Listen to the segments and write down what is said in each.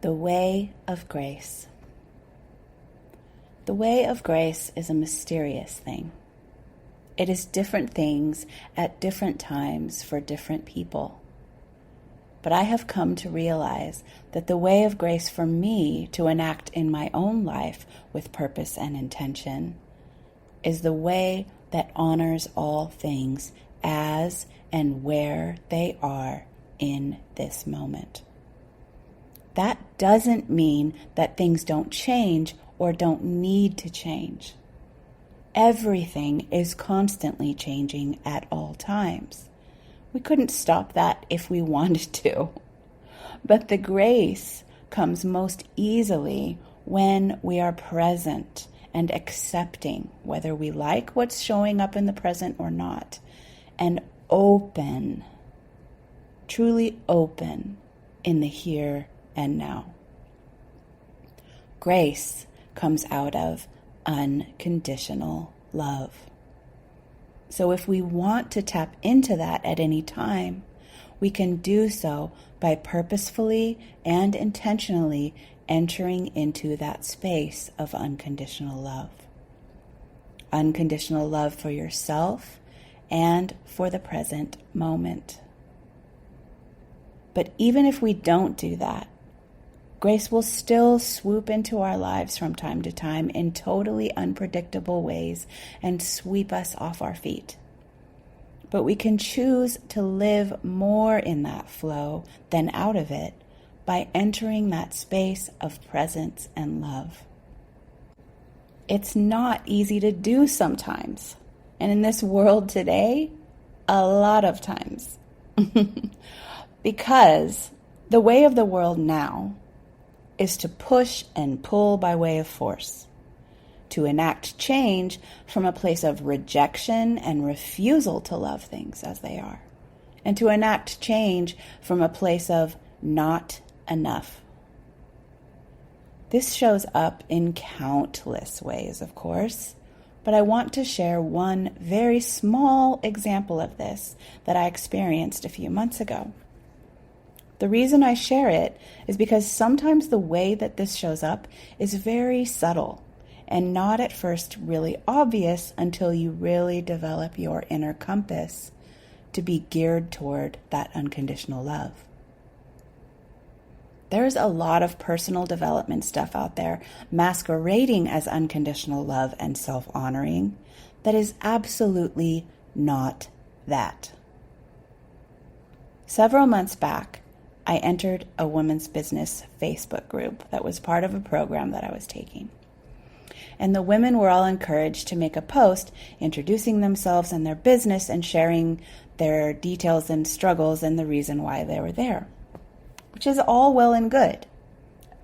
The way of grace. The way of grace is a mysterious thing. It is different things at different times for different people. But I have come to realize that the way of grace for me to enact in my own life with purpose and intention is the way that honors all things as and where they are in this moment. That doesn't mean that things don't change or don't need to change. Everything is constantly changing at all times. We couldn't stop that if we wanted to. But the grace comes most easily when we are present and accepting whether we like what's showing up in the present or not, and open, truly open in the here and now. Grace comes out of unconditional love. So if we want to tap into that at any time, we can do so by purposefully and intentionally entering into that space of unconditional love. Unconditional love for yourself and for the present moment. But even if we don't do that, grace will still swoop into our lives from time to time in totally unpredictable ways and sweep us off our feet. But we can choose to live more in that flow than out of it by entering that space of presence and love. It's not easy to do sometimes. And in this world today, a lot of times. Because the way of the world now is to push and pull by way of force, to enact change from a place of rejection and refusal to love things as they are, and to enact change from a place of not enough. This shows up in countless ways, of course, but I want to share one very small example of this that I experienced a few months ago. The reason I share it is because sometimes the way that this shows up is very subtle and not at first really obvious until you really develop your inner compass to be geared toward that unconditional love. There's a lot of personal development stuff out there masquerading as unconditional love and self-honoring that is absolutely not that. Several months back, I entered a women's business Facebook group that was part of a program that I was taking. And the women were all encouraged to make a post introducing themselves and their business and sharing their details and struggles and the reason why they were there, which is all well and good,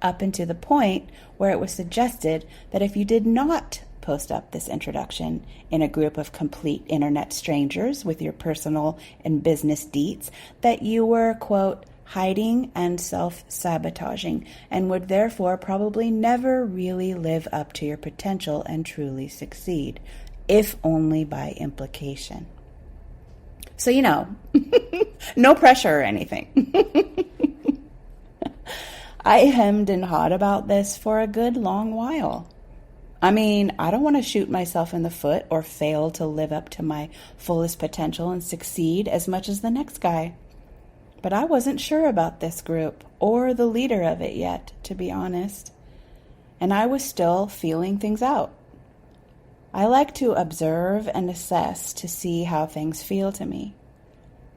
up until the point where it was suggested that if you did not post up this introduction in a group of complete internet strangers with your personal and business deets, that you were, quote, hiding and self-sabotaging, and would therefore probably never really live up to your potential and truly succeed, if only by implication. So, no pressure or anything. I hemmed and hawed about this for a good long while. I don't want to shoot myself in the foot or fail to live up to my fullest potential and succeed as much as the next guy. But I wasn't sure about this group or the leader of it yet, to be honest. And I was still feeling things out. I like to observe and assess to see how things feel to me.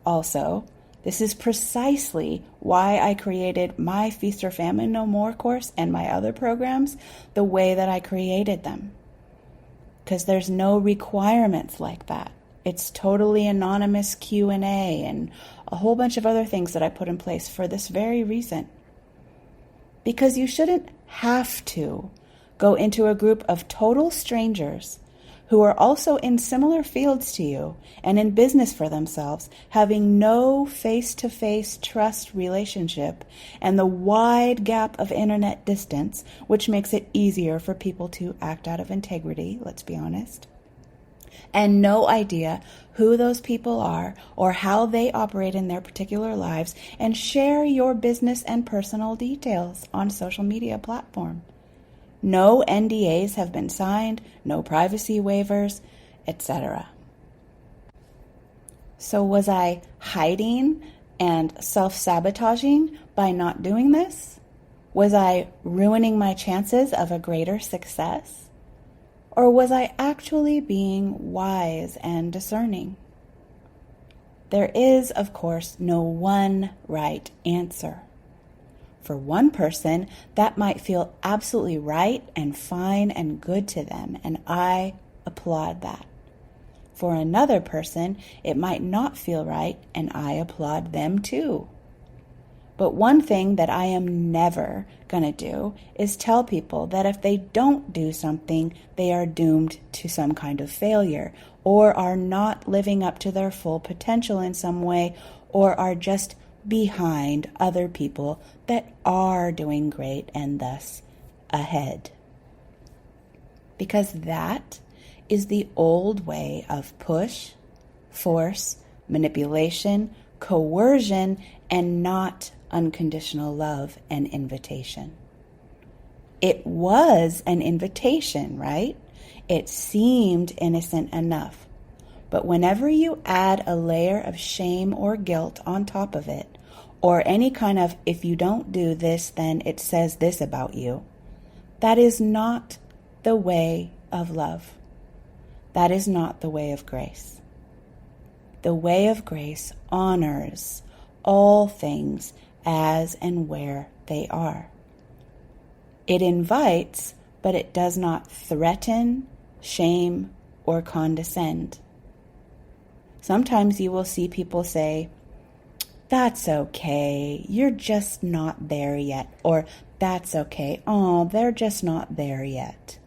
Also, this is precisely why I created my Feast or Famine No More course and my other programs the way that I created them. Because there's no requirements like that. It's totally anonymous Q&A and a whole bunch of other things that I put in place for this very reason. Because you shouldn't have to go into a group of total strangers who are also in similar fields to you and in business for themselves, having no face-to-face trust relationship and the wide gap of internet distance, which makes it easier for people to act out of integrity, let's be honest. and no idea who those people are or how they operate in their particular lives, and share your business and personal details on social media platform. No NDAs have been signed, no privacy waivers, etc. So was I hiding and self-sabotaging by not doing this? Was I ruining my chances of a greater success? Or was I actually being wise and discerning? There is, of course, no one right answer. For one person, that might feel absolutely right and fine and good to them, and I applaud that. For another person, it might not feel right, and I applaud them too. But one thing that I am never going to do is tell people that if they don't do something, they are doomed to some kind of failure, or are not living up to their full potential in some way, or are just behind other people that are doing great and thus ahead. Because that is the old way of push, force, manipulation, coercion, and not unconditional love and invitation. It was an invitation, right? It seemed innocent enough. But whenever you add a layer of shame or guilt on top of it, or any kind of, if you don't do this, then it says this about you, that is not the way of love. That is not the way of grace. The way of grace honors all things as and where they are. It invites, but it does not threaten, shame, or condescend. Sometimes you will see people say, "That's okay, you're just not there yet," or "That's okay, oh, they're just not there yet,"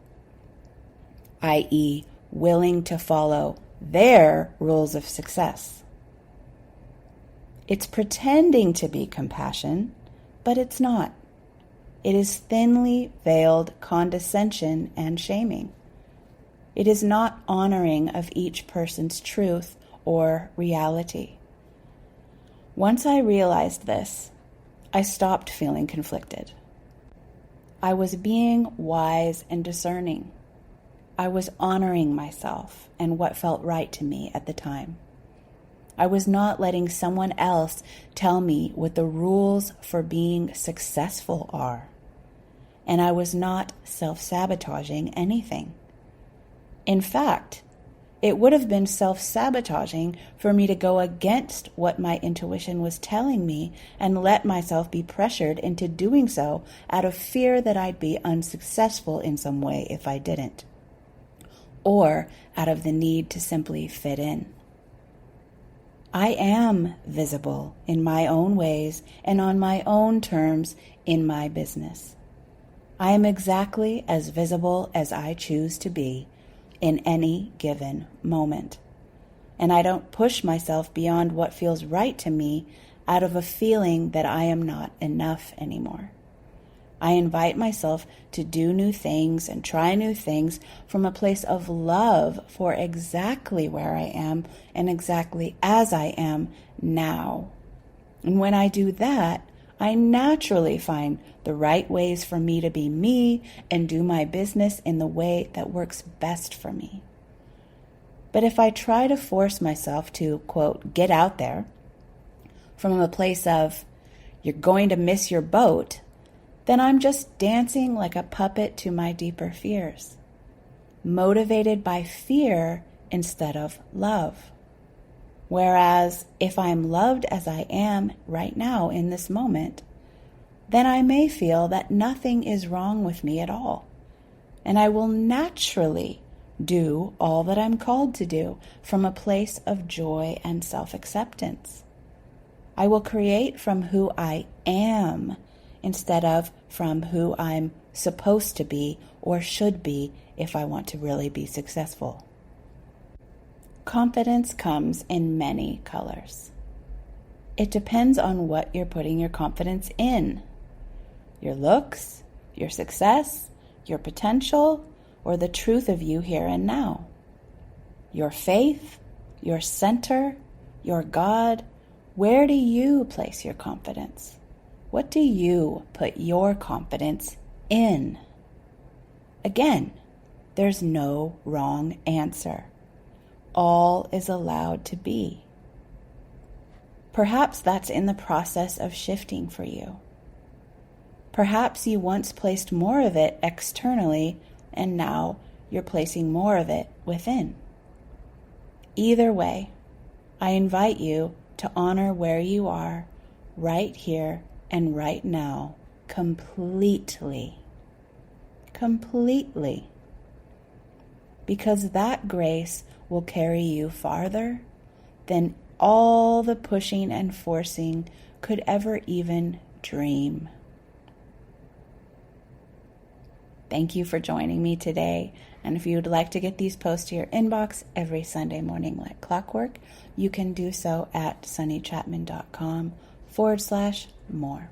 i.e., willing to follow their rules of success. It's pretending to be compassion, but it's not. It is thinly veiled condescension and shaming. It is not honoring of each person's truth or reality. Once I realized this, I stopped feeling conflicted. I was being wise and discerning. I was honoring myself and what felt right to me at the time. I was not letting someone else tell me what the rules for being successful are. And I was not self-sabotaging anything. In fact, it would have been self-sabotaging for me to go against what my intuition was telling me and let myself be pressured into doing so out of fear that I'd be unsuccessful in some way if I didn't, or out of the need to simply fit in. I am visible in my own ways and on my own terms in my business. I am exactly as visible as I choose to be in any given moment. And I don't push myself beyond what feels right to me out of a feeling that I am not enough anymore. I invite myself to do new things and try new things from a place of love for exactly where I am and exactly as I am now. And when I do that, I naturally find the right ways for me to be me and do my business in the way that works best for me. But if I try to force myself to, quote, get out there from a place of, you're going to miss your boat, then I'm just dancing like a puppet to my deeper fears, motivated by fear instead of love. Whereas if I'm loved as I am right now in this moment, then I may feel that nothing is wrong with me at all. And I will naturally do all that I'm called to do from a place of joy and self-acceptance. I will create from who I am instead of from who I'm supposed to be or should be if I want to really be successful. Confidence comes in many colors. It depends on what you're putting your confidence in. Your looks, your success, your potential, or the truth of you here and now. Your faith, your center, your God. Where do you place your confidence? What do you put your confidence in? Again, there's no wrong answer. All is allowed to be. Perhaps that's in the process of shifting for you. Perhaps you once placed more of it externally, and now you're placing more of it within. Either way, I invite you to honor where you are, right here and right now, completely. Completely. Because that grace will carry you farther than all the pushing and forcing could ever even dream. Thank you for joining me today. And if you would like to get these posts to your inbox every Sunday morning like clockwork, you can do so at sunnychapman.com/more.